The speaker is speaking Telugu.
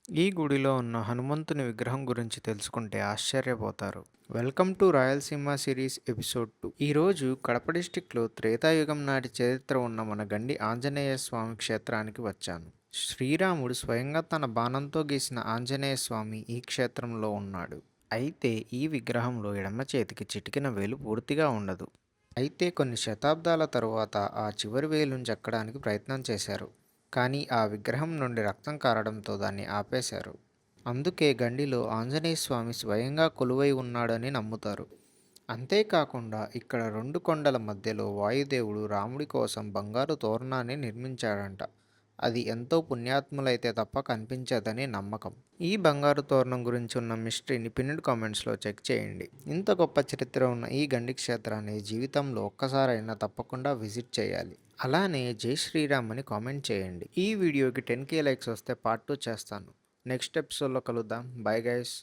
ఈ గుడిలో ఉన్న హనుమంతుని విగ్రహం గురించి తెలుసుకుంటే ఆశ్చర్యపోతారు. Welcome to Rayalaseema series episode 2. ఈరోజు కడప డిస్టిక్లో త్రేతాయుగం నాటి చరిత్ర ఉన్న మన గండి ఆంజనేయ స్వామి క్షేత్రానికి వచ్చాను. శ్రీరాముడు స్వయంగా తన బాణంతో గీసిన ఆంజనేయ స్వామి ఈ క్షేత్రంలో ఉన్నాడు. అయితే ఈ విగ్రహంలో ఎడమ చేతికి చిటికిన వేలు పూర్తిగా ఉండదు. అయితే కొన్ని శతాబ్దాల తరువాత ఆ చివరి వేలును చెక్కడానికి ప్రయత్నం చేశారు. కానీ ఆ విగ్రహం నుండి రక్తం కారడంతో దాన్ని ఆపేశారు. అందుకే గండిలో ఆంజనేయ స్వామి స్వయంగా కొలువై ఉన్నాడని నమ్ముతారు. అంతేకాకుండా ఇక్కడ రెండు కొండల మధ్యలో వాయుదేవుడు రాముడి కోసం బంగారు తోరణాన్ని నిర్మించాడంట. అది ఎంతో పుణ్యాత్ములైతే తప్ప కనిపించదని నమ్మకం. ఈ బంగారు తోరణం గురించి ఉన్న మిస్టరీని పిన్నెడ్ కామెంట్స్లో చెక్ చేయండి. ఇంత గొప్ప చరిత్ర ఉన్న ఈ గండి క్షేత్రాన్ని జీవితంలో ఒక్కసారైనా తప్పకుండా విజిట్ చేయాలి. అలానే జై శ్రీరామ్ అని కామెంట్ చేయండి. ఈ వీడియోకి 10K లైక్స్ వస్తే పార్ట్ 2 చేస్తాను. నెక్స్ట్ ఎపిసోడ్లో కలుద్దాం. Bye guys.